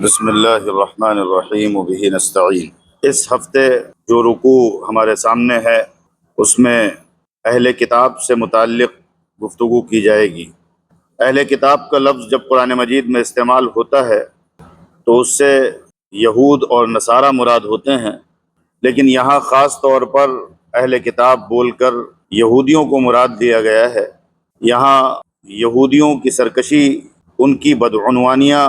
بسم اللہ الرحمن الرحیم وبہ نستعین۔ اس ہفتے جو رکوع ہمارے سامنے ہے اس میں اہل کتاب سے متعلق گفتگو کی جائے گی۔ اہل کتاب کا لفظ جب قرآن مجید میں استعمال ہوتا ہے تو اس سے یہود اور نصارہ مراد ہوتے ہیں، لیکن یہاں خاص طور پر اہل کتاب بول کر یہودیوں کو مراد دیا گیا ہے۔ یہاں یہودیوں کی سرکشی، ان کی بدعنوانیاں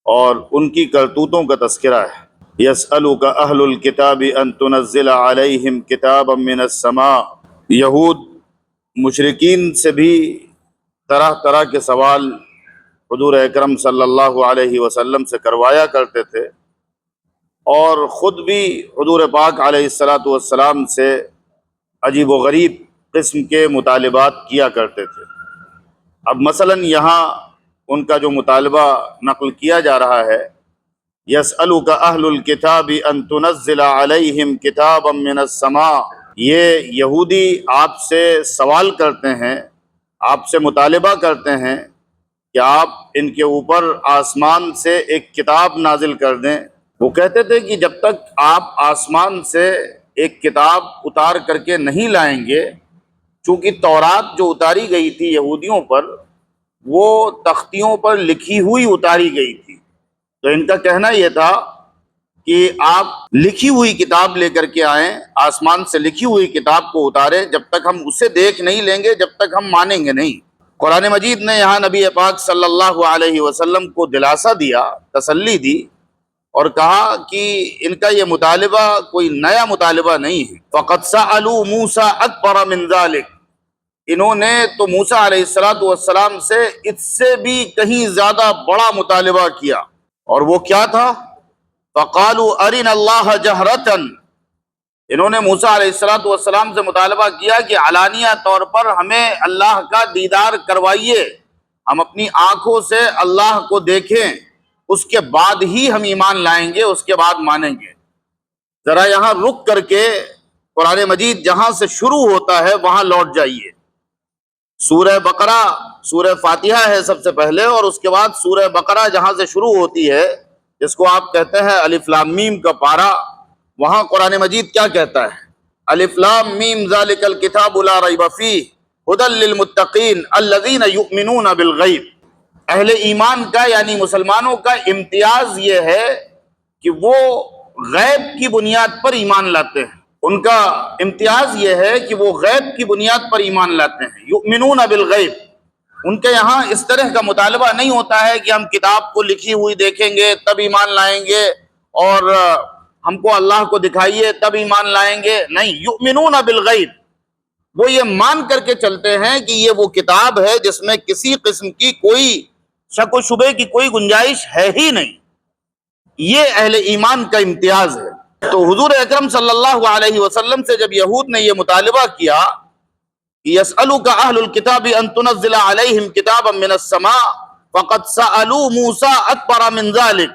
اور ان کی کرتوتوں کا تذکرہ ہے۔ یسألک اہل الکتاب ان تنزل علیہم کتابا من السماء۔ یہود مشرکین سے بھی طرح طرح کے سوال حضور اکرم صلی اللہ علیہ وسلم سے کروایا کرتے تھے، اور خود بھی حضور پاک علیہ الصلاۃ والسلام سے عجیب و غریب قسم کے مطالبات کیا کرتے تھے۔ اب مثلا یہاں ان کا جو مطالبہ نقل کیا جا رہا ہے، یسألک اہل الکتاب ان تنزل علیہم کتابا من السماء، یہ یہودی آپ سے سوال کرتے ہیں، آپ سے مطالبہ کرتے ہیں کہ آپ ان کے اوپر آسمان سے ایک کتاب نازل کر دیں۔ وہ کہتے تھے کہ جب تک آپ آسمان سے ایک کتاب اتار کر کے نہیں لائیں گے، چونکہ تورات جو اتاری گئی تھی یہودیوں پر وہ تختیوں پر لکھی ہوئی اتاری گئی تھی، تو ان کا کہنا یہ تھا کہ آپ لکھی ہوئی کتاب لے کر کے آئیں، آسمان سے لکھی ہوئی کتاب کو اتاریں، جب تک ہم اسے دیکھ نہیں لیں گے جب تک ہم مانیں گے نہیں۔ قرآن مجید نے یہاں نبی پاک صلی اللہ علیہ وسلم کو دلاسا دیا، تسلی دی، اور کہا کہ ان کا یہ مطالبہ کوئی نیا مطالبہ نہیں ہے۔ فَقَدْ سَأَلُوا مُوسَىٰ أَكْبَرَ مِنْ ذَلِكَ، انہوں نے تو موسیٰ علیہ السلام سے اس سے بھی کہیں زیادہ بڑا مطالبہ کیا، اور وہ کیا تھا؟ فَقَالُوا أَرِنَا اللَّهَ جَهْرَةً، انہوں نے موسیٰ علیہ السلام سے مطالبہ کیا کہ علانیہ طور پر ہمیں اللہ کا دیدار کروائیے، ہم اپنی آنکھوں سے اللہ کو دیکھیں، اس کے بعد ہی ہم ایمان لائیں گے، اس کے بعد مانیں گے۔ ذرا یہاں رک کر کے قرآن مجید جہاں سے شروع ہوتا ہے وہاں لوٹ جائیے۔ سورہ بقرہ، سورہ فاتحہ ہے سب سے پہلے، اور اس کے بعد سورہ بقرہ جہاں سے شروع ہوتی ہے، جس کو آپ کہتے ہیں الف لام میم کا پارہ، وہاں قرآن مجید کیا کہتا ہے؟ الف لام میم ذالک الکتاب لا ریب فیہ ھدی للمتقین الذین یؤمنون بالغیب۔ اہل ایمان کا یعنی مسلمانوں کا امتیاز یہ ہے کہ وہ غیب کی بنیاد پر ایمان لاتے ہیں، ان کا امتیاز یہ ہے کہ وہ غیب کی بنیاد پر ایمان لاتے ہیں، یؤمنون بالغیب۔ ان کے یہاں اس طرح کا مطالبہ نہیں ہوتا ہے کہ ہم کتاب کو لکھی ہوئی دیکھیں گے تب ایمان لائیں گے، اور ہم کو اللہ کو دکھائیے تب ایمان لائیں گے، نہیں، یؤمنون بالغیب، وہ یہ مان کر کے چلتے ہیں کہ یہ وہ کتاب ہے جس میں کسی قسم کی کوئی شک و شبے کی کوئی گنجائش ہے ہی نہیں۔ یہ اہل ایمان کا امتیاز ہے۔ تو حضور اکرم صلی اللہ علیہ وسلم سے جب یہود نے یہ مطالبہ کیا یسألک اہل الکتاب ان تنزل علیہم کتابا من السماء فقد سألوا موسیٰ اکبر من ذلک،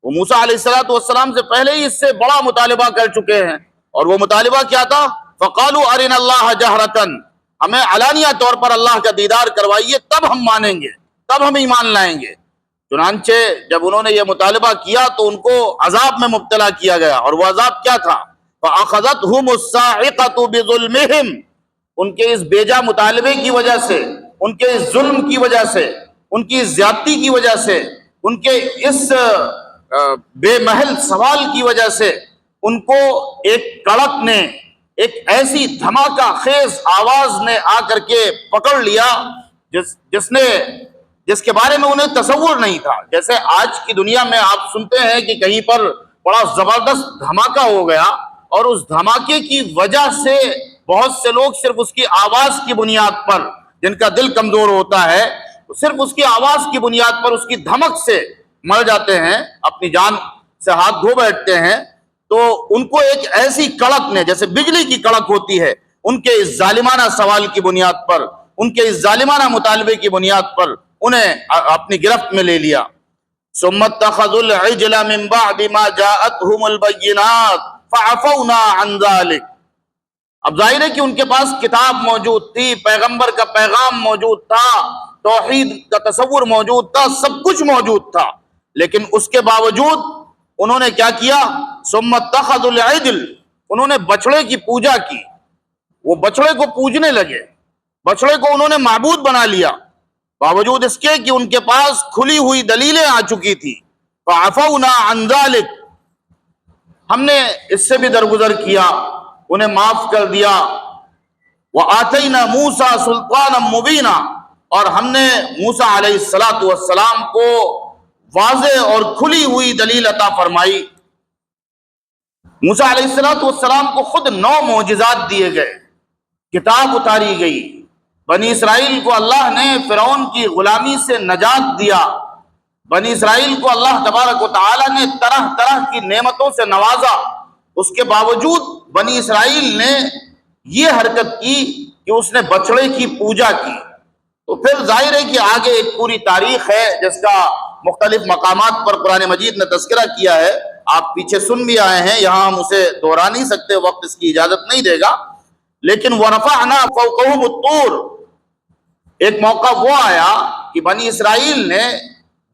وہ موسیٰ علیہ السلام سے پہلے ہی اس سے بڑا مطالبہ کر چکے ہیں، اور وہ مطالبہ کیا تھا؟ فقالوا ارنا اللہ جہرۃ، ہمیں علانیہ طور پر اللہ کا دیدار کروائیے تب ہم مانیں گے، تب ہم ایمان لائیں گے۔ چنانچہ جب انہوں نے یہ مطالبہ کیا تو ان کو عذاب میں مبتلا کیا گیا، اور وہ عذاب کیا تھا؟ فَأَخَذَتْهُمُ الصَّاعِقَةُ بِظُلْمِهِمْ، ان کے اس بیجا مطالبے کی وجہ سے، ان کے اس ظلم کی وجہ سے، ان کی اس زیادتی کی وجہ سے، ان کے اس بے محل سوال کی وجہ سے ان کو ایک کڑک نے، ایک ایسی دھماکہ خیز آواز نے آ کر کے پکڑ لیا جس کے بارے میں انہیں تصور نہیں تھا۔ جیسے آج کی دنیا میں آپ سنتے ہیں کہ کہیں پر بڑا زبردست دھماکہ ہو گیا، اور اس دھماکے کی وجہ سے بہت سے لوگ صرف اس کی آواز کی بنیاد پر، جن کا دل کمزور ہوتا ہے، صرف اس کی آواز کی بنیاد پر، اس کی دھمک سے مر جاتے ہیں، اپنی جان سے ہاتھ دھو بیٹھتے ہیں۔ تو ان کو ایک ایسی کڑک نے، جیسے بجلی کی کڑک ہوتی ہے، ان کے اس ظالمانہ سوال کی بنیاد پر، ان کے اس ظالمانہ مطالبے کی بنیاد پر انہیں اپنی گرفت میں لے لیا۔ ثم اتخذوا العجل من بعد ما جاءتهم البينات فعفونا عن ذلك، اب ظاہر ہے کہ ان کے پاس کتاب موجود تھی، پیغمبر کا پیغام موجود تھا، توحید کا تصور موجود تھا، سب کچھ موجود تھا، لیکن اس کے باوجود انہوں نے کیا کیا؟ ثم اتخذوا العجل، انہوں نے بچڑے کی پوجا کی، وہ بچڑے کو پوجنے لگے، بچڑے کو انہوں نے معبود بنا لیا، باوجود اس کے کہ ان کے پاس کھلی ہوئی دلیلیں آ چکی تھی۔ فعفونا عن ذلک، ہم نے اس سے بھی درگزر کیا، انہیں معاف کر دیا۔ وآتینا موسیٰ سلطانا مبینا، اور ہم نے موسیٰ علیہ السلام کو واضح اور کھلی ہوئی دلیل عطا فرمائی۔ موسیٰ علیہ السلام کو خود 9 معجزات دیے گئے، کتاب اتاری گئی، بنی اسرائیل کو اللہ نے فرعون کی غلامی سے نجات دیا، بنی اسرائیل کو اللہ تبارک و تعالی نے طرح طرح کی نعمتوں سے نوازا۔ اس کے باوجود بنی اسرائیل نے یہ حرکت کی کہ اس نے بچڑے کی پوجا کی۔ تو پھر ظاہر ہے کہ آگے ایک پوری تاریخ ہے جس کا مختلف مقامات پر قرآن مجید نے تذکرہ کیا ہے، آپ پیچھے سن بھی آئے ہیں، یہاں ہم اسے دہرا نہیں سکتے، وقت اس کی اجازت نہیں دے گا۔ لیکن وَرَفَعْنَا فَوْقَهُمُ الطُّورَ، ایک موقع وہ آیا کہ بنی اسرائیل نے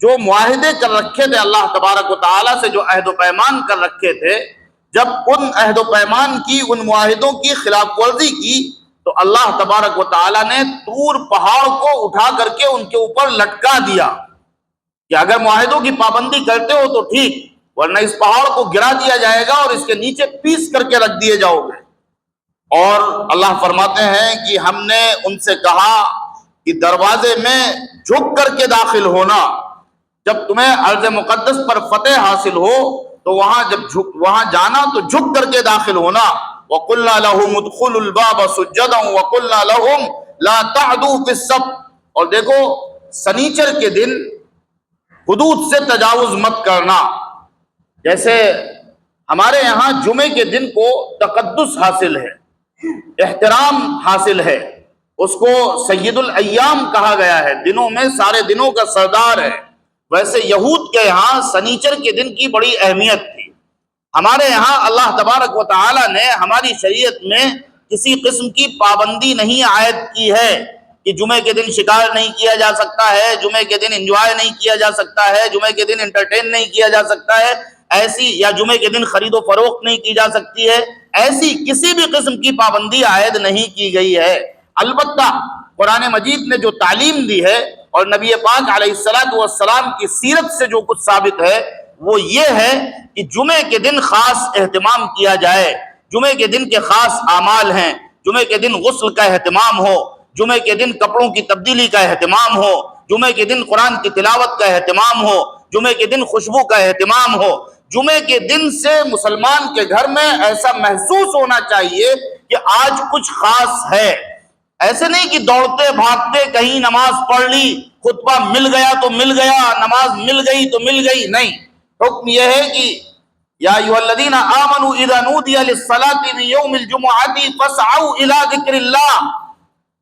جو معاہدے کر رکھے تھے اللہ تبارک و تعالیٰ سے، جو عہد و پیمان کر رکھے تھے، جب ان عہد و پیمان کی، ان معاہدوں کی خلاف ورزی کی تو اللہ تبارک و تعالیٰ نے طور پہاڑ کو اٹھا کر کے ان کے اوپر لٹکا دیا کہ اگر معاہدوں کی پابندی کرتے ہو تو ٹھیک، ورنہ اس پہاڑ کو گرا دیا جائے گا اور اس کے نیچے پیس کر کے رکھ دیے جاؤ گے۔ اور اللہ فرماتے ہیں کہ ہم نے ان سے کہا کہ دروازے میں جھک کر کے داخل ہونا، جب تمہیں ارض مقدس پر فتح حاصل ہو تو وہاں جانا تو جھک کر کے داخل ہونا۔ وَقُلْنَا لَهُمُ ادْخُلُوا الْبَابَ سُجَّدًا وَقُلْنَا لَهُمْ لَا تَعْدُوا فِي السَّبْتِ، اور دیکھو سنیچر کے دن حدود سے تجاوز مت کرنا۔ جیسے ہمارے یہاں جمعے کے دن کو تقدس حاصل ہے، احترام حاصل ہے، اس کو سید الایام کہا گیا ہے، دنوں میں سارے دنوں کا سردار ہے۔ ویسے یہود کے یہاں سنیچر کے دن کی بڑی اہمیت تھی۔ ہمارے یہاں اللہ تبارک و تعالی نے ہماری شریعت میں کسی قسم کی پابندی نہیں عائد کی ہے کہ جمعے کے دن شکار نہیں کیا جا سکتا ہے، جمعے کے دن انجوائے نہیں کیا جا سکتا ہے، جمعے کے دن انٹرٹین نہیں کیا جا سکتا ہے، ایسی، یا جمعے کے دن خرید و فروخت نہیں کی جا سکتی ہے، ایسی کسی بھی قسم کی پابندی عائد نہیں کی گئی ہے۔ البتہ قرآن مجید نے جو تعلیم دی ہے اور نبی پاک علیہ السلام کی سیرت سے جو کچھ ثابت ہے وہ یہ ہے کہ جمعے کے دن خاص اہتمام کیا جائے، جمعے کے دن کے خاص اعمال ہیں، جمعے کے دن غسل کا اہتمام ہو، جمعے کے دن کپڑوں کی تبدیلی کا اہتمام ہو، جمعے کے دن قرآن کی تلاوت کا اہتمام ہو، جمعے کے دن خوشبو کا اہتمام ہو۔ جمعے کے دن سے مسلمان کے گھر میں ایسا محسوس ہونا چاہیے کہ آج کچھ خاص ہے، ایسے نہیں کہ دوڑتے بھاگتے کہیں نماز پڑھ لی، خطبہ مل گیا تو مل گیا، نماز مل گئی تو مل گئی، نہیں۔ حکم یہ ہے کہ یا ایھا الذین آمنوا اذا نودی للصلاۃ من یوم الجمعۃ فاسعوا الی ذکر اللہ،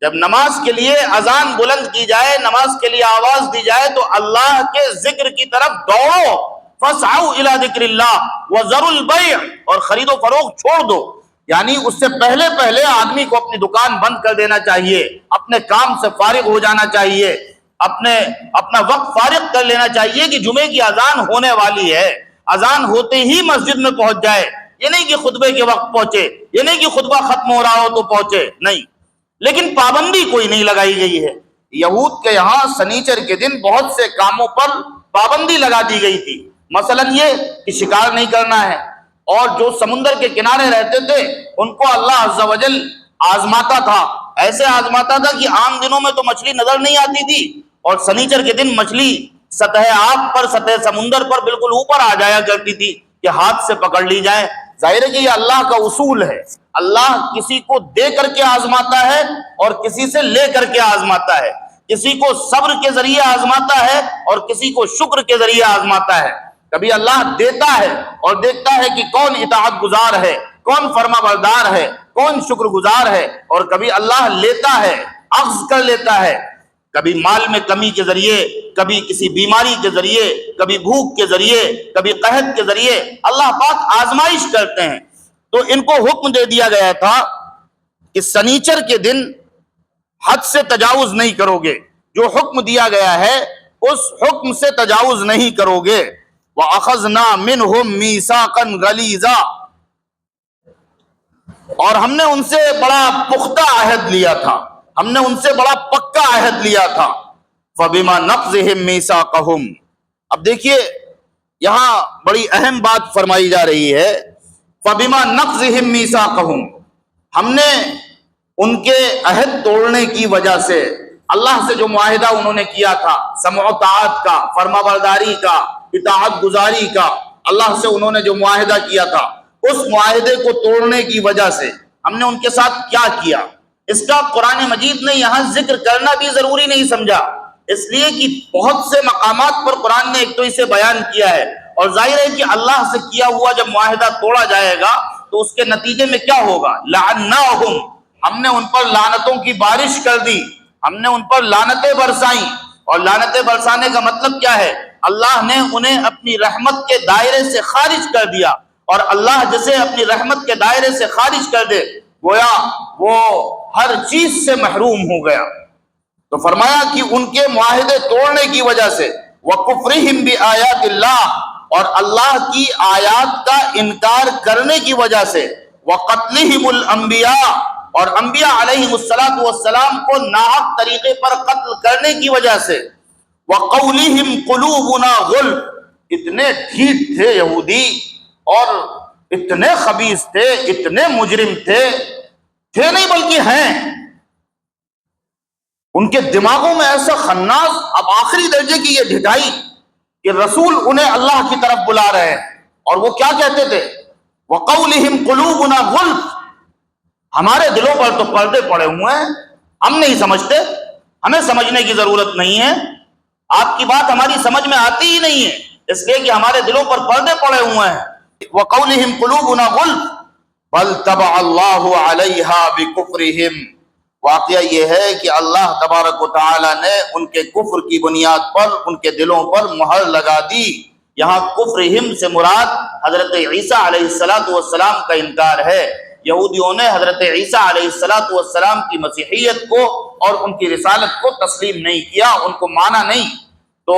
جب نماز کے لیے اذان بلند کی جائے، نماز کے لیے آواز دی جائے تو اللہ کے ذکر کی طرف دوڑو۔ فاسعوا الی ذکر اللہ وذروا البیع، اور خرید و فروخت چھوڑ دو، یعنی اس سے پہلے آدمی کو اپنی دکان بند کر دینا چاہیے، اپنے کام سے فارغ ہو جانا چاہیے، اپنا وقت فارغ کر لینا چاہیے کہ جمعے کی اذان ہونے والی ہے، اذان ہوتے ہی مسجد میں پہنچ جائے، یہ نہیں کہ خطبے کے وقت پہنچے، یہ نہیں کہ خطبہ ختم ہو رہا ہو تو پہنچے، نہیں۔ لیکن پابندی کوئی نہیں لگائی گئی ہے۔ یہود کے یہاں سنیچر کے دن بہت سے کاموں پر پابندی لگا دی گئی تھی، مثلا یہ کہ شکار نہیں کرنا ہے، اور جو سمندر کے کنارے رہتے تھے ان کو اللہ عز و جل آزماتا تھا، ایسے آزماتا تھا کہ عام دنوں میں تو مچھلی نظر نہیں آتی تھی، اور سنیچر کے دن مچھلی سطح آب پر، سطح سمندر پر بالکل اوپر آ جایا کرتی تھی کہ ہاتھ سے پکڑ لی جائے۔ ظاہر ہے کہ یہ اللہ کا اصول ہے، اللہ کسی کو دے کر کے آزماتا ہے اور کسی سے لے کر کے آزماتا ہے، کسی کو صبر کے ذریعے آزماتا ہے اور کسی کو شکر کے ذریعے آزماتا ہے۔ کبھی اللہ دیتا ہے اور دیکھتا ہے کہ کون اطاعت گزار ہے، کون فرما بردار ہے، کون شکر گزار ہے، اور کبھی اللہ لیتا ہے، اخذ کر لیتا ہے، کبھی مال میں کمی کے ذریعے، کبھی کسی بیماری کے ذریعے، کبھی بھوک کے ذریعے، کبھی قحط کے ذریعے اللہ پاک آزمائش کرتے ہیں۔ تو ان کو حکم دے دیا گیا تھا کہ سنیچر کے دن حد سے تجاوز نہیں کرو گے۔ جو حکم دیا گیا ہے اس حکم سے تجاوز نہیں کرو گے. وَأَخَذْنَا مِنْهُمْ مِيثَاقًا غَلِيظًا، اور ہم نے ان سے بڑا پختہ عہد لیا تھا، ہم نے ان سے بڑا پکا عہد لیا تھا. فَبِمَا نَقْضِهِمْ مِيثَاقَهُمْ، اب دیکھیے یہاں بڑی اہم بات فرمائی جا رہی ہے. فَبِمَا نَقْضِهِمْ مِيثَاقَهُمْ، ہم نے ان کے عہد توڑنے کی وجہ سے، اللہ سے جو معاہدہ انہوں نے کیا تھا، سمع و طاعت کا، فرما برداری کا، اطاعت گزاری کا، اللہ سے انہوں نے جو معاہدہ کیا تھا، اس معاہدے کو توڑنے کی وجہ سے ہم نے ان کے ساتھ کیا کیا، اس کا قرآن مجید نے یہاں ذکر کرنا بھی ضروری نہیں سمجھا، اس لیے کہ بہت سے مقامات پر قرآن نے ایک تو اسے بیان کیا ہے، اور ظاہر ہے کہ اللہ سے کیا ہوا جب معاہدہ توڑا جائے گا تو اس کے نتیجے میں کیا ہوگا؟ لعناہم، ہم نے ان پر لعنتوں کی بارش کر دی، ہم نے ان پر لعنتیں برسائیں. اور لعنتیں برسانے کا مطلب کیا ہے؟ اللہ نے انہیں اپنی رحمت کے دائرے سے خارج کر دیا، اور اللہ جسے اپنی رحمت کے دائرے سے خارج کر دے گویا وہ ہر چیز سے محروم ہو گیا. تو فرمایا کہ ان کے معاہدے توڑنے کی وجہ سے، وَكُفْرِهِمْ بِآيَاتِ اللَّهِ، اور اللہ کی آیات کا انکار کرنے کی وجہ سے، وَقَتْلِهِمُ الْأَنْبِيَاءَ، اور انبیاء علیہم السلام کو ناحق طریقے پر قتل کرنے کی وجہ سے، وَقَوْلِهِمْ قُلُوبُنَا غُلْفٌ، اتنے ڈھیٹ تھے یہودی اور اتنے خبیث تھے، اتنے مجرم تھے نہیں بلکہ ہیں، ان کے دماغوں میں ایسا خناس، اب آخری درجے کی یہ ڈھٹائی کہ رسول انہیں اللہ کی طرف بلا رہے ہیں، اور وہ کیا کہتے تھے؟ وَقَوْلِهِمْ قُلُوبُنَا غُلْفٌ، ہمارے دلوں پر تو پردے پڑے ہوئے ہیں، ہم نہیں سمجھتے، ہمیں سمجھنے کی ضرورت نہیں ہے، آپ کی بات ہماری سمجھ میں آتی ہی نہیں ہے، اس لیے کہ ہمارے دلوں پر پردے پڑے ہوئے ہیں. وَقَوْلِهِمْ قُلُوبُنَا غُلْفٌ بَلْ طَبَعَ اللَّهُ عَلَيْهَا بِكُفْرِهِمْ، واقعہ یہ ہے کہ اللہ تبارک و تعالی نے ان کے کفر کی بنیاد پر ان کے دلوں پر مہر لگا دی. یہاں کفرہم سے مراد حضرت عیسیٰ علیہ السلام کا انکار ہے. یہودیوں نے حضرت عیسیٰ علیہ السلام کی مسیحیت کو اور ان کی رسالت کو تسلیم نہیں کیا، ان کو مانا نہیں. تو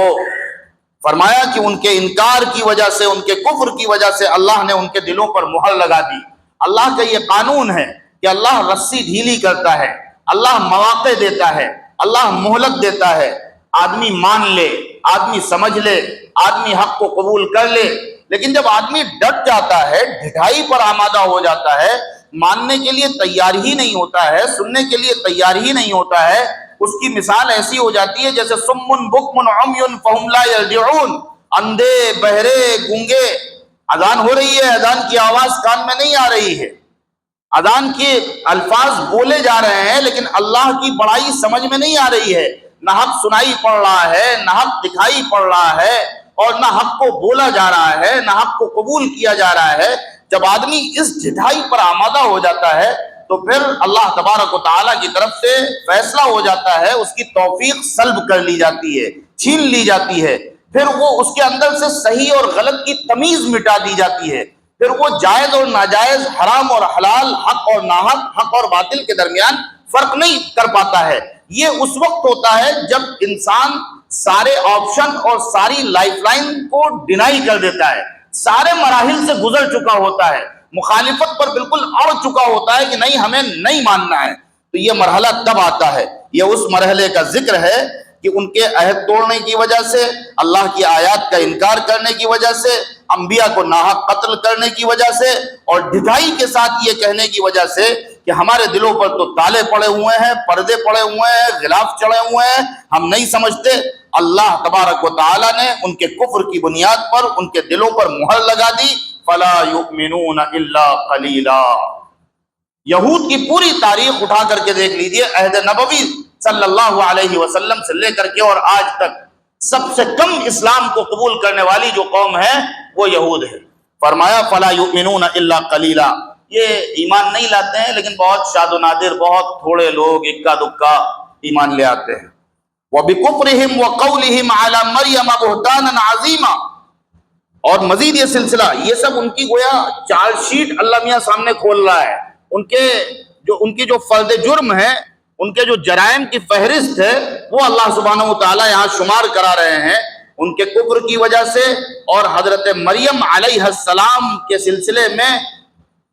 فرمایا کہ ان کے انکار کی وجہ سے، ان کے کفر کی وجہ سے اللہ نے ان کے دلوں پر مہر لگا دی. اللہ کا یہ قانون ہے کہ اللہ رسی ڈھیلی کرتا ہے، اللہ مواقع دیتا ہے، اللہ مہلت دیتا ہے. آدمی مان لے، آدمی سمجھ لے، آدمی حق کو قبول کر لے، لیکن جب آدمی ڈٹ جاتا ہے، ڈھٹائی پر آمادہ ہو جاتا ہے، ماننے کے لیے تیار ہی نہیں ہوتا ہے، سننے کے لیے تیار ہی نہیں ہوتا ہے، اس کی مثال ایسی ہو جاتی ہے جیسے سمن بکمن عمیٌ فہم لا یرجعون، اندھے بہرے گونگے، اذان ہو رہی ہے، اذان کی آواز کان میں نہیں آ رہی ہے، اذان کے الفاظ بولے جا رہے ہیں لیکن اللہ کی بڑائی سمجھ میں نہیں آ رہی ہے، نہ حق سنائی پڑ رہا ہے، نہ حق دکھائی پڑ رہا ہے، اور نہ حق کو بولا جا رہا ہے، نہ حق کو قبول کیا جا رہا ہے. جب آدمی اس ڈھٹائی پر آمادہ ہو جاتا ہے تو پھر اللہ تبارک و تعالیٰ کی طرف سے فیصلہ ہو جاتا ہے، اس کی توفیق سلب کر لی جاتی ہے، چھین لی جاتی ہے، پھر وہ اس کے اندر سے صحیح اور غلط کی تمیز مٹا دی جاتی ہے، پھر وہ جائز اور ناجائز، حرام اور حلال، حق اور ناحق، حق اور باطل کے درمیان فرق نہیں کر پاتا ہے. یہ اس وقت ہوتا ہے جب انسان سارے آپشن اور ساری لائف لائن کو ڈینائی کر دیتا ہے، سارے مراحل سے گزر چکا ہوتا ہے، مخالفت پر بالکل اڑ چکا ہوتا ہے کہ نہیں ہمیں نہیں ماننا ہے. تو یہ مرحلہ تب آتا ہے. یہ اس مرحلے کا ذکر ہے کہ ان کے عہد توڑنے کی وجہ سے، اللہ کی آیات کا انکار کرنے کی وجہ سے، انبیاء کو ناحق قتل کرنے کی وجہ سے، اور ڈھٹائی کے ساتھ یہ کہنے کی وجہ سے کہ ہمارے دلوں پر تو تالے پڑے ہوئے ہیں، پردے پڑے ہوئے ہیں، غلاف چڑھے ہوئے ہیں، ہم نہیں سمجھتے. اللہ تبارک و تعالی نے ان کے کفر کی بنیاد پر ان کے دلوں پر مہر لگا دی. فلا یؤمنون الا قلیلا. یہود کی پوری تاریخ اٹھا کر کے دیکھ لیجئے، عہد نبوی صلی اللہ علیہ وسلم سے لے کر کے اور آج تک سب سے کم اسلام کو قبول کرنے والی جو قوم ہے وہ یہود ہے. فرمایا فلا یؤمنون الا قلیلا، یہ ایمان نہیں لاتے ہیں لیکن بہت شاد و نادر، بہت تھوڑے لوگ اکا دکا ایمان لے آتے ہیں. وَبِكُفْرِهِمْ وَقَوْلِهِمْ عَلَى مَرْيَمَ بُهْتَانًا عَظِيمًا، اور مزید یہ سلسلہ، یہ سب ان کی گویا چارج شیٹ اللہ میاں سامنے کھول رہا ہے. ان کی جو فرد جرم ہے ان کے جو جرائم کی فہرست ہے وہ اللہ سبحانہ و تعالیٰ یہاں شمار کرا رہے ہیں، ان کے کفر کی وجہ سے اور حضرت مریم علیہ السلام کے سلسلے میں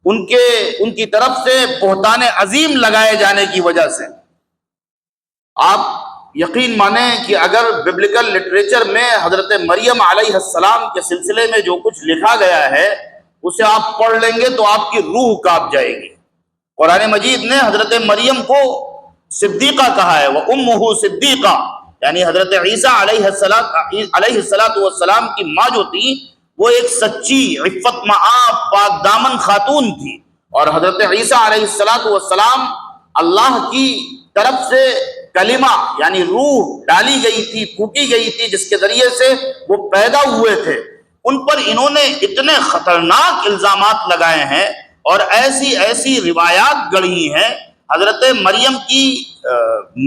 ان کی طرف سے بہتان عظیم لگائے جانے کی وجہ سے۔ آپ یقین مانیں کہ اگر ببلیکل لٹریچر میں حضرت مریم علیہ السلام کے سلسلے میں جو کچھ لکھا گیا ہے اسے آپ پڑھ لیں گے تو آپ کی روح کانپ جائے گی۔ قرآن مجید نے حضرت مریم کو صدیقہ کہا ہے، وَأُمُّهُ صدیقہ، یعنی حضرت عیسیٰ علیہ السلام کی ماں جو تھی وہ ایک سچی عفت معاب پاک دامن خاتون تھی، اور حضرت عیسیٰ علیہ السلام اللہ کی طرف سے کلمہ یعنی روح ڈالی گئی تھی، پھونکی گئی تھی، جس کے ذریعے سے وہ پیدا ہوئے تھے۔ ان پر انہوں نے اتنے خطرناک الزامات لگائے ہیں اور ایسی ایسی روایات گڑھی ہیں۔ حضرت مریم کی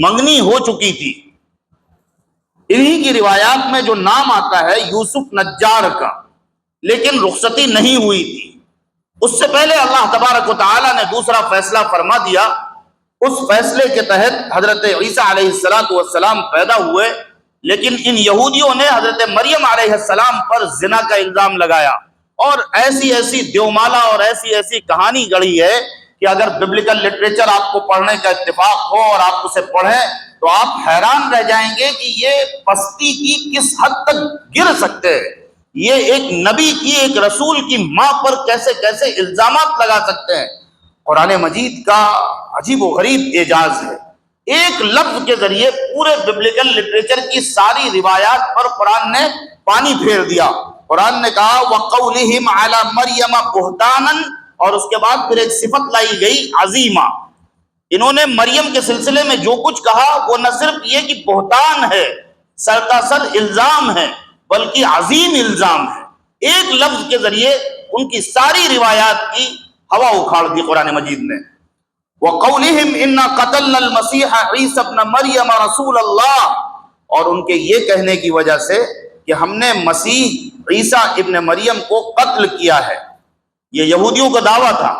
منگنی ہو چکی تھی، انہی کی روایات میں جو نام آتا ہے یوسف نجار کا، لیکن رخصتی نہیں ہوئی تھی۔ اس سے پہلے اللہ تبارک و تعالیٰ نے دوسرا فیصلہ فرما دیا، اس فیصلے کے تحت حضرت عیسیٰ علیہ السلام پیدا ہوئے، لیکن ان یہودیوں نے حضرت مریم علیہ السلام پر زنا کا الزام لگایا، اور ایسی ایسی دیومالا اور ایسی ایسی کہانی گڑھی ہے کہ اگر ببلیکل لٹریچر آپ کو پڑھنے کا اتفاق ہو اور آپ اسے پڑھیں تو آپ حیران رہ جائیں گے کہ یہ پستی کی کس حد تک گر سکتے ہیں، یہ ایک نبی کی، ایک رسول کی ماں پر کیسے کیسے الزامات لگا سکتے ہیں۔ قرآن مجید کا عجیب و غریب اعجاز ہے، ایک لفظ کے ذریعے پورے ببلیکل لٹریچر کی ساری روایات پر قرآن نے پانی پھیر دیا۔ قرآن نے کہا وَقَوْلِهِمْ عَلَى مَرْيَمَ بُهْتَانًا، اور اس کے بعد پھر ایک صفت لائی گئی عظیمہ۔ انہوں نے مریم کے سلسلے میں جو کچھ کہا وہ نہ صرف یہ کہ بہتان ہے، سرتاسر الزام ہے، بلکہ عظیم الزام ہے۔ ایک لفظ کے ذریعے ان کی ساری روایات کی ہوا اکھاڑ دی قرآن مجید نے۔ وَقَوْلِهِمْ إِنَّا قَتَلْنَا الْمَسِيحَ عِيسَى ابْنَ مَرْيَمَ رَسُولَ اللَّهِ، اور ان کے یہ کہنے کی وجہ سے کہ ہم نے مسیح عیسیٰ ابن مریم کو قتل کیا ہے۔ یہ یہودیوں کا دعویٰ تھا،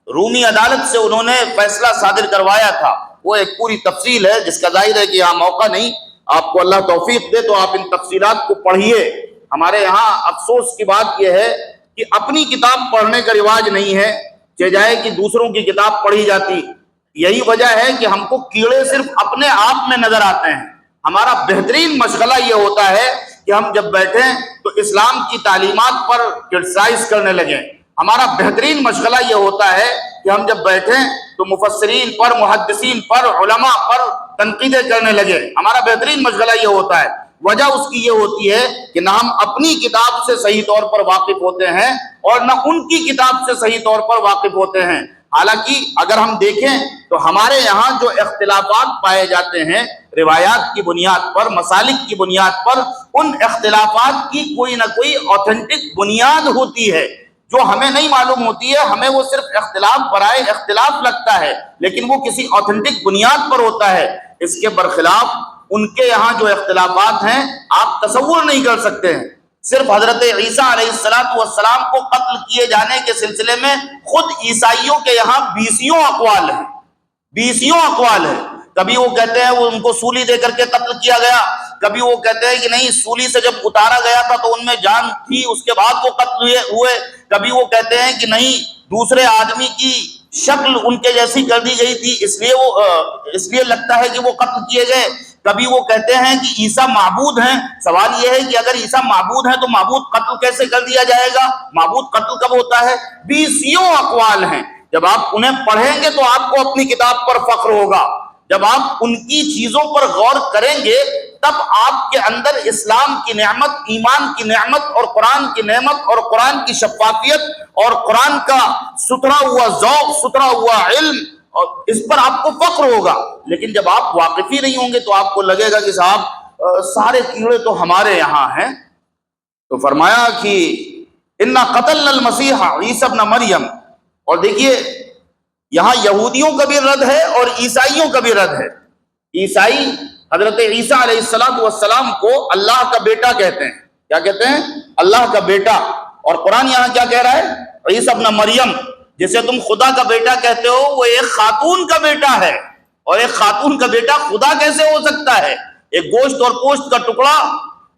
رومی عدالت سے انہوں نے فیصلہ صادر کروایا تھا، وہ ایک پوری تفصیل ہے جس کا ظاہر ہے کہ یہاں موقع نہیں، آپ کو اللہ توفیق دے تو آپ ان تفصیلات کو پڑھیے۔ ہمارے یہاں افسوس کی بات یہ ہے کہ اپنی کتاب پڑھنے کا رواج نہیں ہے، جائے کہ دوسروں کی کتاب پڑھی جاتی۔ یہی وجہ ہے کہ ہم کو کیڑے صرف اپنے آپ میں نظر آتے ہیں۔ ہمارا بہترین مشغلہ یہ ہوتا ہے کہ ہم جب بیٹھیں تو اسلام کی تعلیمات پر کرٹیسائز کرنے لگیں، ہمارا بہترین مشغلہ یہ ہوتا ہے کہ ہم جب بیٹھیں تو مفسرین پر، محدثین پر، علماء پر تنقیدیں کرنے لگے، ہمارا بہترین مشغلہ یہ ہوتا ہے۔ وجہ اس کی یہ ہوتی ہے کہ نہ ہم اپنی کتاب سے صحیح طور پر واقف ہوتے ہیں اور نہ ان کی کتاب سے صحیح طور پر واقف ہوتے ہیں۔ حالانکہ اگر ہم دیکھیں تو ہمارے یہاں جو اختلافات پائے جاتے ہیں روایات کی بنیاد پر، مسالک کی بنیاد پر، ان اختلافات کی کوئی نہ کوئی اوتھینٹک بنیاد ہوتی ہے جو ہمیں نہیں معلوم ہوتی ہے۔ ہمیں وہ صرف اختلاف برائے اختلاف لگتا ہے، لیکن وہ کسی اوتھینٹک بنیاد پر ہوتا ہے۔ اس کے برخلاف ان کے یہاں جو اختلافات ہیں آپ تصور نہیں کر سکتے ہیں۔ صرف حضرت عیسیٰ علیہ السلام کو قتل کیے جانے کے سلسلے میں خود عیسائیوں کے یہاں 20 اقوال ہیں، 20 اقوال ہیں۔ کبھی وہ کہتے ہیں وہ ان کو سولی دے کر کے قتل کیا گیا، کبھی وہ کہتے ہیں کہ نہیں سولی سے جب اتارا گیا تھا تو ان میں جان تھی، اس کے بعد وہ قتل ہوئے، کبھی وہ کہتے ہیں کہ نہیں دوسرے آدمی کی شکل ان کے جیسی کر دی گئی تھی اس لیے لگتا ہے کہ وہ قتل کیے گئے، کبھی وہ کہتے ہیں کہ عیسیٰ معبود ہیں۔ سوال یہ ہے کہ اگر عیسیٰ معبود ہیں تو معبود قتل کیسے کر دیا جائے گا؟ معبود قتل کب ہوتا ہے؟ 20 اقوال ہیں۔ جب آپ انہیں پڑھیں گے تو آپ کو اپنی کتاب پر فخر ہوگا، جب آپ ان کی چیزوں پر غور کریں گے تب آپ کے اندر اسلام کی نعمت، ایمان کی نعمت اور قرآن کی نعمت اور قرآن کی شفافیت اور قرآن کا ستھرا ہوا ذوق، ستھرا ہوا علم، اور اس پر آپ کو فخر ہوگا۔ لیکن جب آپ واقف ہی نہیں ہوں گے تو آپ کو لگے گا کہ صاحب سارے کیڑے تو ہمارے یہاں ہیں۔ تو فرمایا کہ انا قتلنا المسیح عیسی ابن مریم، اور دیکھیے یہاں یہودیوں کا بھی رد ہے اور عیسائیوں کا بھی رد ہے۔ عیسائی حضرت عیسیٰ علیہ السلام کو اللہ کا بیٹا کہتے ہیں۔ کیا کہتے ہیں؟ اللہ کا بیٹا۔ اور قرآن یہاں کیا کہہ رہا ہے؟ عیسی ابن مریم، جسے تم خدا کا بیٹا کہتے ہو، وہ ایک خاتون کا بیٹا ہے، اور ایک خاتون کا بیٹا خدا کیسے ہو سکتا ہے؟ ایک گوشت اور پوشت کا ٹکڑا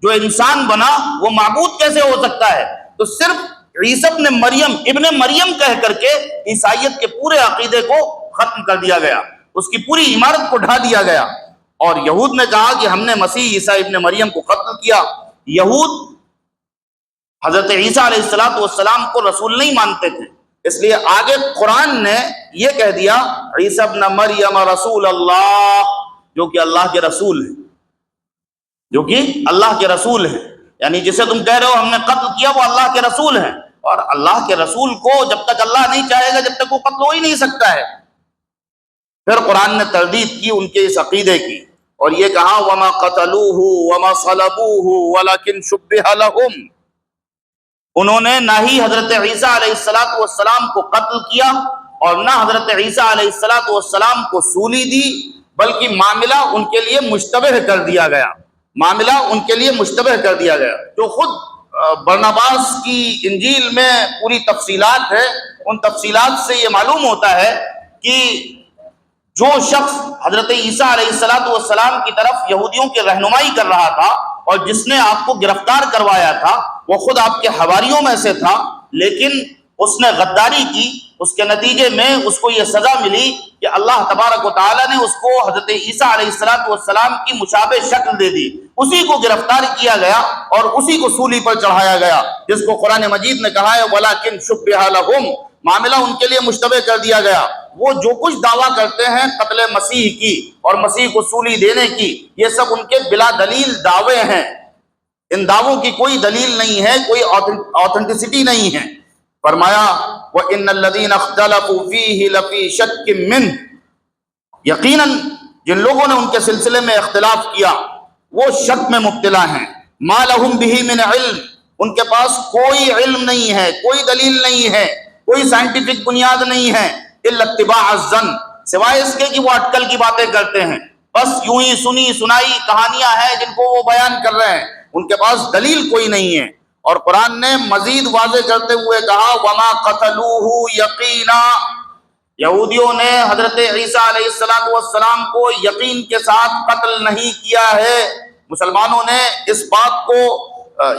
جو انسان بنا وہ معبود کیسے ہو سکتا ہے؟ تو صرف عیسی ابن مریم کہہ کر کے عیسائیت کے پورے عقیدے کو ختم کر دیا گیا، اس کی پوری عمارت کو ڈھا دیا گیا۔ اور یہود نے کہا کہ ہم نے مسیح عیسیٰ ابن مریم کو قتل کیا۔ یہود حضرت عیسیٰ علیہ السلام کو رسول نہیں مانتے تھے، اس لیے آگے قرآن نے یہ کہہ دیا عیسیٰ ابن مریم رسول اللہ، جو کہ اللہ کے رسول ہیں، جو کہ اللہ کے رسول ہیں، یعنی جسے تم کہہ رہے ہو ہم نے قتل کیا وہ اللہ کے رسول ہیں، اور اللہ کے رسول کو جب تک اللہ نہیں چاہے گا جب تک وہ قتل ہو ہی نہیں سکتا ہے۔ پھر قرآن نے تردید کی ان کے اس عقیدے کی اور یہ کہا وما قتلوہ وما صلبوہ ولکن شبہ لہم، انہوں نے نہ ہی حضرت عیسیٰ علیہ السلام کو قتل کیا اور نہ حضرت عیسیٰ علیہ السلام کو سولی دی، بلکہ معاملہ ان کے لیے مشتبہ کر دیا گیا، معاملہ ان کے لیے مشتبہ کر دیا گیا۔ جو خود برناباس کی انجیل میں پوری تفصیلات ہے، ان تفصیلات سے یہ معلوم ہوتا ہے کہ جو شخص حضرت عیسیٰ علیہ السلام کی طرف یہودیوں کی رہنمائی کر رہا تھا اور جس نے آپ کو گرفتار کروایا تھا وہ خود آپ کے حواریوں میں سے تھا، لیکن اس نے غداری کی، اس کے نتیجے میں اس کو یہ سزا ملی کہ اللہ تبارک و تعالیٰ نے اس کو حضرت عیسیٰ علیہ السلام کی مشابہ شکل دے دی، اسی کو گرفتار کیا گیا اور اسی کو سولی پر چڑھایا گیا، جس کو قرآن مجید نے کہا ہے وَلَكِنْ شُبِّهَ لَهُمْ، معاملہ ان کے لیے مشتبہ کر دیا گیا۔ وہ جو کچھ دعویٰ کرتے ہیں قتل مسیح کی اور مسیح کو سولی دینے کی، یہ سب ان کے بلا دلیل دعوے ہیں، ان دعووں کی کوئی دلیل نہیں ہے، کوئی آتھینٹسٹی نہیں ہے۔ فرمایا وَإِنَّ الَّذِينَ اخْتَلَفُوا فِيهِ لَفِي شَكٍّ مِّنْهُ، یقیناً جن لوگوں نے ان کے سلسلے میں اختلاف کیا وہ شک میں مبتلا ہیں، مَا لَهُمْ بِهِ مِنْ عِلْمٍ، ان کے پاس کوئی علم نہیں ہے، کوئی دلیل نہیں ہے، کوئی سائنٹیفک بنیاد نہیں ہے، الا اتباع الظن، سوائے اس کے کہ وہ اٹکل کی باتیں کرتے ہیں، بس یوں ہی سنی سنائی کہانیاں ہیں جن کو وہ بیان کر رہے ہیں، ان کے پاس دلیل کوئی نہیں ہے۔ اور قرآن نے مزید واضح کرتے ہوئے کہا وما قتلوہ یقینا، یہودیوں نے حضرت عیسیٰ علیہ السلام کو یقین کے ساتھ قتل نہیں کیا ہے۔ مسلمانوں نے اس بات کو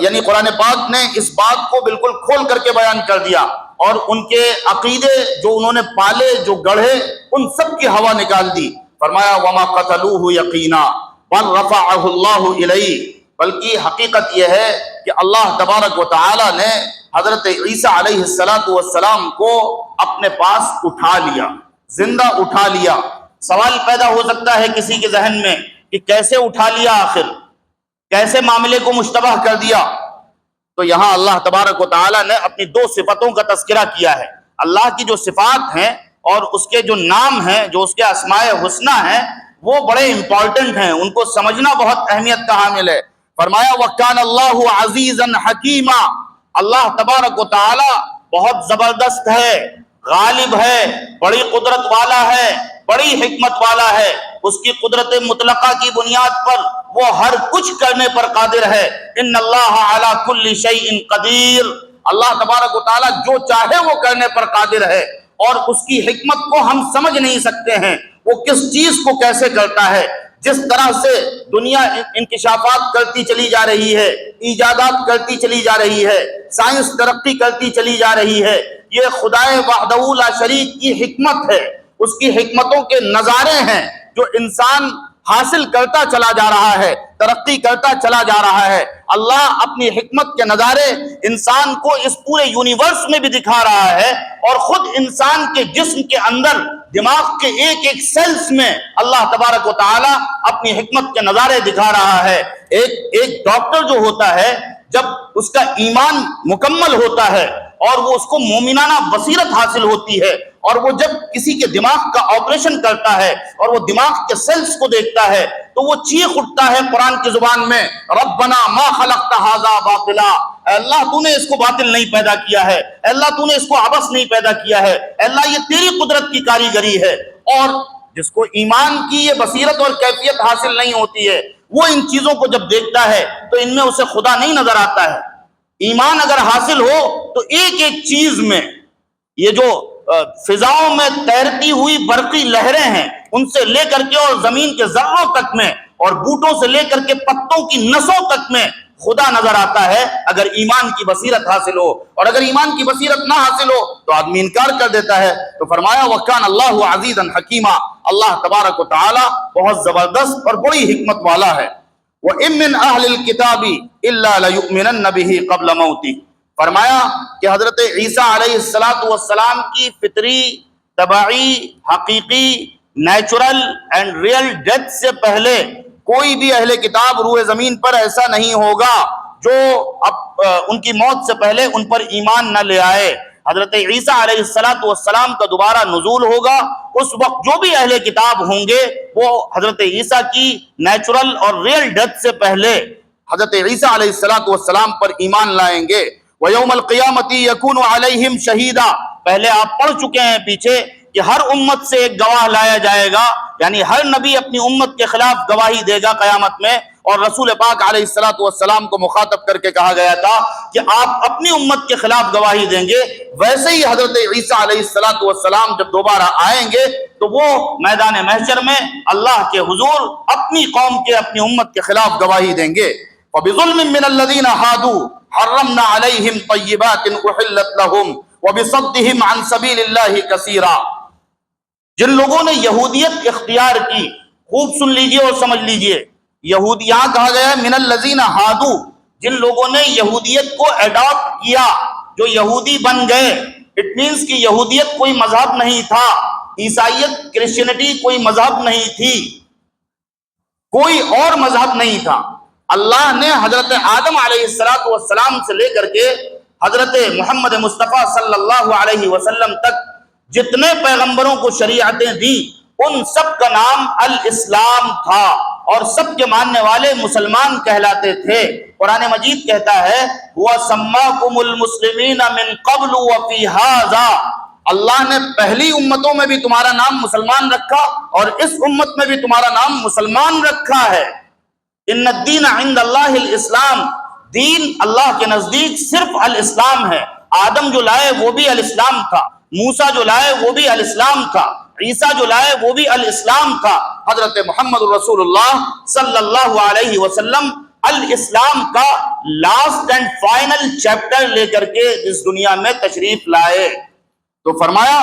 یعنی قرآن پاک نے اس بات کو بالکل کھول کر کے بیان کر دیا اور ان کے عقیدے جو انہوں نے پالے، جو گڑھے، ان سب کی ہوا نکال دی۔ فرمایا وما قتلوہ یقینا بل رفعہ اللہ الیہ، بلکہ حقیقت یہ ہے کہ اللہ تبارک و تعالی نے حضرت عیسیٰ علیہ السلام کو اپنے پاس اٹھا لیا، زندہ اٹھا لیا۔ سوال پیدا ہو سکتا ہے کسی کے ذہن میں کہ کیسے اٹھا لیا، آخر کیسے معاملے کو مشتبہ کر دیا؟ تو یہاں اللہ تبارک و تعالی نے اپنی دو صفتوں کا تذکرہ کیا ہے۔ اللہ کی جو صفات ہیں اور اس کے جو نام ہیں، جو اس کے اسماء حسنی ہیں، وہ بڑے امپورٹنٹ ہیں، ان کو سمجھنا بہت اہمیت کا حامل ہے۔ فرمایا وَكَانَ اللَّهُ عَزِيزًا حَكِيمًا، اللہ تبارک و تعالی بہت زبردست ہے، غالب ہے، بڑی قدرت والا ہے، بڑی حکمت والا ہے، اس کی قدرت مطلقہ کی بنیاد پر وہ ہر کچھ کرنے پر قادر ہے۔ ان اللہ علی کل شیء قدیر، اللہ تبارک و تعالی جو چاہے وہ کرنے پر قادر ہے، اور اس کی حکمت کو ہم سمجھ نہیں سکتے ہیں، وہ کس چیز کو کیسے کرتا ہے۔ جس طرح سے دنیا انکشافات کرتی چلی جا رہی ہے، ایجادات کرتی چلی جا رہی ہے، سائنس ترقی کرتی چلی جا رہی ہے، یہ خدائے وحدہ لا شریک کی حکمت ہے، اس کی حکمتوں کے نظارے ہیں جو انسان حاصل کرتا چلا جا رہا ہے، ترقی کرتا چلا جا رہا ہے۔ اللہ اپنی حکمت کے نظارے انسان کو اس پورے یونیورس میں بھی دکھا رہا ہے، اور خود انسان کے جسم کے اندر دماغ کے ایک ایک سیلز میں اللہ تبارک و تعالی اپنی حکمت کے نظارے دکھا رہا ہے۔ ایک ڈاکٹر جو ہوتا ہے، جب اس کا ایمان مکمل ہوتا ہے اور وہ اس کو مومنانہ بصیرت حاصل ہوتی ہے، اور وہ جب کسی کے دماغ کا آپریشن کرتا ہے اور وہ دماغ کے سیلز کو دیکھتا ہے تو وہ چیخ اٹھتا ہے قرآن کی زبان میں ربنا ما خلقت ھذا باطلا، اے اللہ تو نے اس کو باطل نہیں پیدا کیا ہے، اے اللہ تو نے اس کو عبث نہیں پیدا کیا ہے، اے اللہ یہ تیری قدرت کی کاریگری ہے۔ اور جس کو ایمان کی یہ بصیرت اور کیفیت حاصل نہیں ہوتی ہے، وہ ان چیزوں کو جب دیکھتا ہے تو ان میں اسے خدا نہیں نظر آتا ہے۔ ایمان اگر حاصل ہو تو ایک ایک چیز میں، یہ جو فضاؤں میں تیرتی ہوئی برقی لہریں ہیں، ان سے لے کر کے اور زمین کے ذروں تک میں اور بوٹوں سے لے کر کے پتوں کی نسوں تک میں خدا نظر آتا ہے، اگر ایمان کی بصیرت حاصل ہو۔ اور اگر ایمان کی بصیرت نہ حاصل ہو تو آدمی انکار کر دیتا ہے۔ تو فرمایا وَكَانَ اللَّهُ عَزِيزًا حَكِيمًا، اللہ تبارک و تعالی بہت زبردست اور بڑی حکمت والا ہے۔ وَإِن مِّنْ أَهْلِ الْكِتَابِ إِلَّا لَيُؤْمِنَنَّ بِهِ قَبْلَ مَوْتِهِ، فرمایا کہ حضرت عیسیٰ علیہ السلام کی فطری، طبعی، حقیقی، نیچرل اینڈ ریئل ڈیتھ سے پہلے کوئی بھی اہل کتاب روئے زمین پر ایسا نہیں ہوگا جو ان کی موت سے پہلے ان پر ایمان نہ لے آئے۔ حضرت عیسیٰ علیہ السلام کا دوبارہ نزول ہوگا، اس وقت جو بھی اہل کتاب ہوں گے وہ حضرت عیسیٰ کی نیچرل اور ریئل ڈیتھ سے پہلے حضرت عیسیٰ علیہ السلام پر ایمان لائیں گے۔ وَيَوْمَ الْقِيَامَةِ يَكُونُ عَلَيْهِمْ شَهِيدًا، پہلے آپ پڑھ چکے ہیں پیچھے کہ ہر امت سے ایک گواہ لایا جائے گا، یعنی ہر نبی اپنی امت کے خلاف گواہی دے گا قیامت میں، اور رسول پاک علیہ السلام کو مخاطب کر کے کہا گیا تھا کہ آپ اپنی امت کے خلاف گواہی دیں گے۔ ویسے ہی حضرت عیسیٰ علیہ السلام جب دوبارہ آئیں گے تو وہ میدان محشر میں اللہ کے حضور اپنی قوم کے، اپنی امت کے خلاف گواہی دیں گے۔ وَبِظُلْمٍ مِّنَ الَّذِينَ هَادُوا حَرَّمْنَا عَلَيْهِمْ طَيِّبَاتٍ أُحِلَّتْ لَهُمْ وَبِصَدِّهِمْ عَنْ سَبِيلِ اللَّهِ كَثِيرًا، جن لوگوں نے یہودیت اختیار کی، خوب سن لیجئے اور سمجھ لیجئے، یہاں کہا گیا ہے من الذین ہادو، جن لوگوں نے یہودیت کو اڈاپٹ کیا، جو یہودی بن گئے۔ اٹ مینس کہ یہودیت کوئی مذہب نہیں تھا، عیسائیت، کرسچینٹی کوئی مذہب نہیں تھی، کوئی اور مذہب نہیں تھا۔ اللہ نے حضرت آدم علیہ السلام سے لے کر کے حضرت محمد مصطفیٰ صلی اللہ علیہ وسلم تک جتنے پیغمبروں کو شریعتیں دی، ان سب کا نام الاسلام تھا، اور سب کے ماننے والے مسلمان کہلاتے تھے۔ قرآن مجید کہتا ہے وَسَمَّاكُمُ الْمُسْلِمِينَ مِنْ قَبْلُ وَفِي هَذَا، اللہ نے پہلی امتوں میں بھی تمہارا نام مسلمان رکھا اور اس امت میں بھی تمہارا نام مسلمان رکھا ہے۔ ان الدین عند اللہ الاسلام، دین اللہ کے نزدیک صرف الاسلام ہے۔ آدم جو لائے وہ بھی الاسلام تھا، موسیٰ جو لائے وہ بھی الاسلام تھا، عیسیٰ جو لائے وہ بھی الاسلام تھا۔ حضرت محمد رسول اللہ صلی اللہ علیہ وسلم الاسلام کا لاسٹ اینڈ فائنل چیپٹر لے کر کے اس دنیا میں تشریف لائے۔ تو فرمایا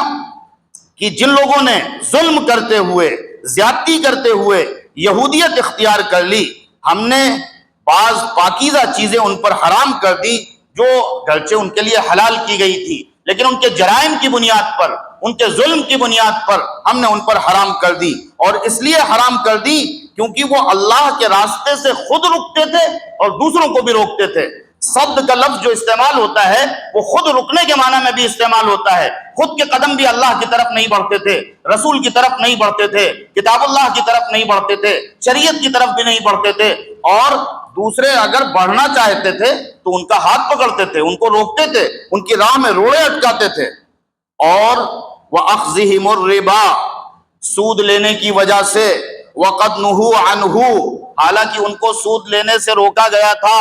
کہ جن لوگوں نے ظلم کرتے ہوئے، زیادتی کرتے ہوئے یہودیت اختیار کر لی، ہم نے بعض پاکیزہ چیزیں ان پر حرام کر دی جو گرچہ ان کے لیے حلال کی گئی تھی، لیکن ان کے جرائم کی بنیاد پر، ان کے ظلم کی بنیاد پر ہم نے ان پر حرام کر دی۔ اور اس لیے حرام کر دی کیونکہ وہ اللہ کے راستے سے خود رکتے تھے اور دوسروں کو بھی روکتے تھے۔ صد کا لفظ جو استعمال ہوتا ہے وہ خود رکنے کے معنی میں بھی استعمال ہوتا ہے۔ خود کے قدم بھی اللہ کی طرف نہیں بڑھتے تھے، رسول کی طرف نہیں بڑھتے تھے، کتاب اللہ کی طرف نہیں بڑھتے تھے، شریعت کی طرف بھی نہیں بڑھتے تھے، اور دوسرے اگر بڑھنا چاہتے تھے تو ان کا ہاتھ پکڑتے تھے، ان کو روکتے تھے، ان کی راہ میں روڑے اٹکاتے تھے۔ اور وَأَخْذِهِمُ الرِّبَا، سود لینے کی وجہ سے، وَقَدْ نُهُوا عَنْهُ، حالانکہ ان کو سود لینے سے روکا گیا تھا۔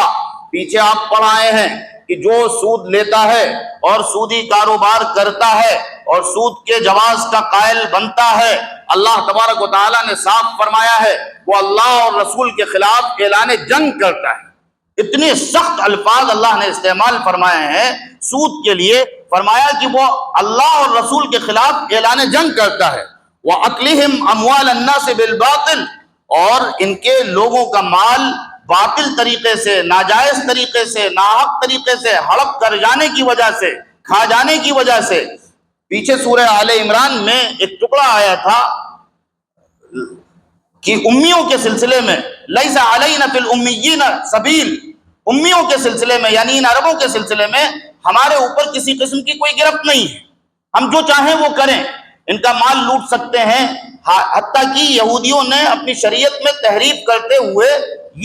پیچھے آپ پڑھ آئے ہیں کہ جو سود لیتا ہے اور سودی کاروبار کرتا ہے اور سود کے جواز کا قائل بنتا ہے، اللہ تبارک و تعالیٰ نے صاف فرمایا ہے وہ اللہ اور رسول کے خلاف اعلان جنگ کرتا ہے۔ اتنے سخت الفاظ اللہ نے استعمال فرمائے ہیں سود کے لیے، فرمایا کہ وہ اللہ اور رسول کے خلاف اعلان جنگ کرتا ہے۔ وَأَكْلِهِمْ أَمْوَالَ النَّاسِ بِالْبَاطِلِ، اور ان کے لوگوں کا مال باطل طریقے سے، ناجائز طریقے سے، ناحق طریقے سے ہڑپ کر جانے کی وجہ سے، کھا جانے کی وجہ سے۔ پیچھے سورہ آل عمران میں ایک ٹکڑا آیا تھا کہ امیوں کے سلسلے میں لَيْسَ عَلَيْنَا فِي الْأُمِّيِّينَ سَبِيلٌ، امیوں کے سلسلے میں یعنی ان عربوں کے سلسلے میں ہمارے اوپر کسی قسم کی کوئی گرفت نہیں ہے، ہم جو چاہیں وہ کریں، ان کا مال لوٹ سکتے ہیں۔ حتیٰ کہ یہودیوں نے اپنی شریعت میں تحریف کرتے ہوئے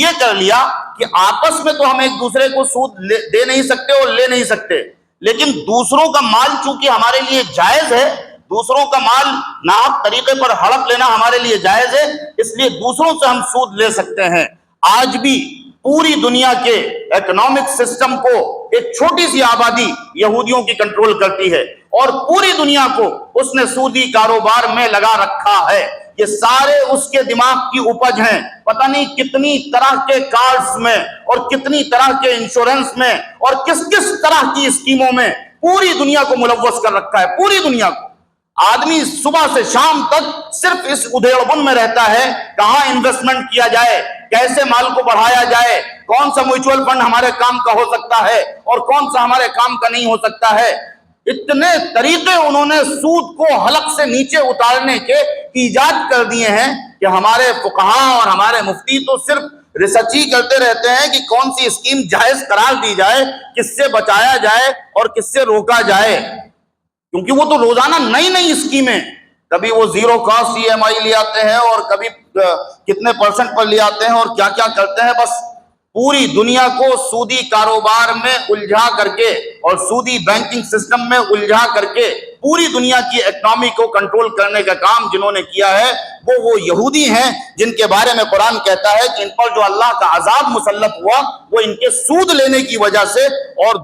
یہ کر لیا کہ آپس میں تو ہم ایک دوسرے کو سود دے نہیں سکتے اور لے نہیں سکتے، لیکن دوسروں کا مال چونکہ ہمارے لیے جائز ہے، دوسروں کا مال ناحق طریقے پر ہڑپ لینا ہمارے لیے جائز ہے، اس لیے دوسروں سے ہم سود لے سکتے ہیں۔ آج بھی پوری دنیا کے اکنامک سسٹم کو ایک چھوٹی سی آبادی یہودیوں کی کنٹرول کرتی ہے، اور پوری دنیا کو اس نے سودی کاروبار میں لگا رکھا ہے۔ یہ سارے اس کے دماغ کی اپج ہیں، پتہ نہیں کتنی طرح کے کارڈز میں اور کتنی طرح کے انشورنس میں اور کس کس طرح کی اسکیموں میں پوری دنیا کو ملوث کر رکھا ہے، پوری دنیا کو۔ آدمی صبح سے شام تک صرف اس ادھیڑ بن میں رہتا ہے، کہاں انویسٹمنٹ کیا جائے، کیسے مال کو بڑھایا جائے، کون سا میوچول فنڈ ہمارے کام کا ہو سکتا ہے اور کون سا ہمارے کام کا نہیں ہو سکتا ہے۔ اتنے طریقے انہوں نے سود کو حلق سے نیچے اتارنے کے ایجاد کر دیے ہیں کہ ہمارے فقہاء اور ہمارے مفتی تو صرف ریسرچ ہی کرتے رہتے ہیں کہ کون سی اسکیم جائز قرار دی جائے، کس سے بچایا جائے اور کس سے روکا جائے، کیونکہ وہ تو روزانہ نئی نئی اسکیمیں، کبھی وہ زیرو کاسٹ ای ایم آئی لے آتے ہیں اور کبھی کتنے % پر لے آتے ہیں اور کیا کیا کرتے ہیں، بس پوری دنیا کو سودی کاروبار میں الجھا کر کے اور سودی بینکنگ سسٹم میں الجھا کر کے پوری دنیا کی اکنامی کو کنٹرول کرنے کا کام جنہوں نے کیا ہے وہ یہودی ہیں، جن کے بارے میں قرآن کہتا ہے کہ ان پر جو اللہ کا عذاب مسلط ہوا وہ ان کے سود لینے کی وجہ سے اور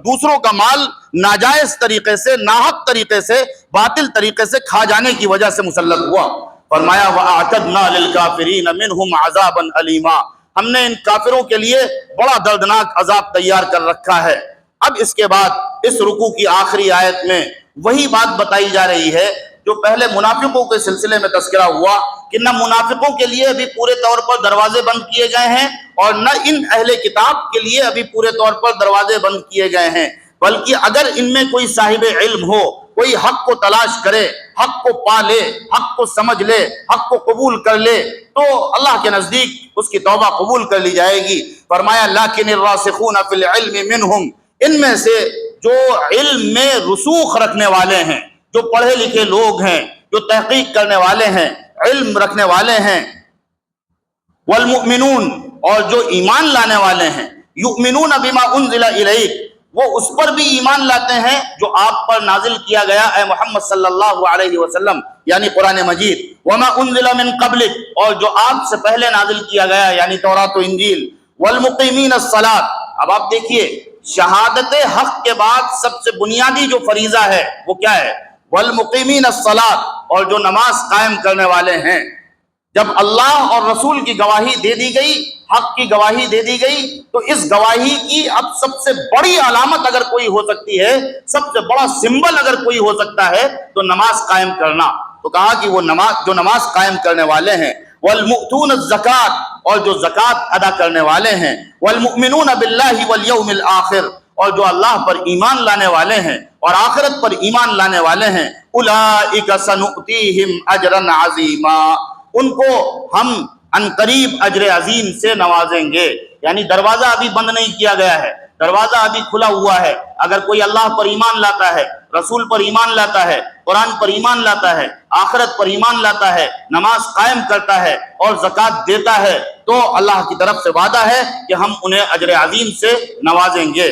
دوسروں کا مال ناجائز طریقے سے، ناحق طریقے سے، باطل طریقے سے کھا جانے کی وجہ سے مسلط ہوا۔ فرمایا وَأَعْتَدْنَا لِلْكَافِرِينَ مِنْهُمْ عَذَابًا أَلِيمًا، ہم نے ان کافروں کے لیے بڑا دردناک عذاب تیار کر رکھا ہے۔ اب اس کے بعد اس رکوع کی آخری آیت میں وہی بات بتائی جا رہی ہے جو پہلے منافقوں کے سلسلے میں تذکرہ ہوا کہ نہ منافقوں کے لیے ابھی پورے طور پر دروازے بند کیے گئے ہیں اور نہ ان اہل کتاب کے لیے ابھی پورے طور پر دروازے بند کیے گئے ہیں، بلکہ اگر ان میں کوئی صاحب علم ہو، کوئی حق کو تلاش کرے، حق کو پا لے، حق کو سمجھ لے، حق کو قبول کر لے تو اللہ کے نزدیک اس کی توبہ قبول کر لی جائے گی۔ فرمایا لیکن الراسخون فی العلم منہم، ان میں سے جو علم میں رسوخ رکھنے والے ہیں، جو پڑھے لکھے لوگ ہیں، جو تحقیق کرنے والے ہیں، علم رکھنے والے ہیں، والمؤمنون، اور جو ایمان لانے والے ہیں، یؤمنون بما انزل الیک، وہ اس پر بھی ایمان لاتے ہیں جو آپ پر نازل کیا گیا اے محمد صلی اللہ علیہ وسلم، یعنی قرآن مجید، وما انزل من قبلک، اور جو آپ سے پہلے نازل کیا گیا یعنی تورات و انجیل، والمقیمین الصلاۃ۔ اب آپ دیکھیے شہادت حق کے بعد سب سے بنیادی جو فریضہ ہے وہ کیا ہے؟ والمقیمین الصلاۃ، اور جو نماز قائم کرنے والے ہیں۔ جب اللہ اور رسول کی گواہی دے دی گئی، حق کی گواہی دے دی گئی، تو اس گواہی کی اب سب سے بڑی علامت اگر کوئی ہو سکتی ہے، سب سے بڑا سمبل اگر کوئی ہو سکتا ہے تو نماز قائم کرنا۔ تو کہا کہ وہ جو نماز قائم کرنے والے ہیں، والمؤتون الزکات، اور جو زکات ادا کرنے والے ہیں، والمؤمنون باللہ والیوم الآخر، اور جو اللہ پر ایمان لانے والے ہیں اور آخرت پر ایمان لانے والے ہیں، اولئک سنؤتیہم اجرا عظیما، ان کو ہم عنقریب اجر عظیم سے نوازیں گے۔ یعنی دروازہ ابھی بند نہیں کیا گیا ہے، دروازہ ابھی کھلا ہوا ہے۔ اگر کوئی اللہ پر ایمان لاتا ہے، رسول پر ایمان لاتا ہے، قرآن پر ایمان لاتا ہے، آخرت پر ایمان لاتا ہے، نماز قائم کرتا ہے اور زکوٰۃ دیتا ہے، تو اللہ کی طرف سے وعدہ ہے کہ ہم انہیں اجر عظیم سے نوازیں گے۔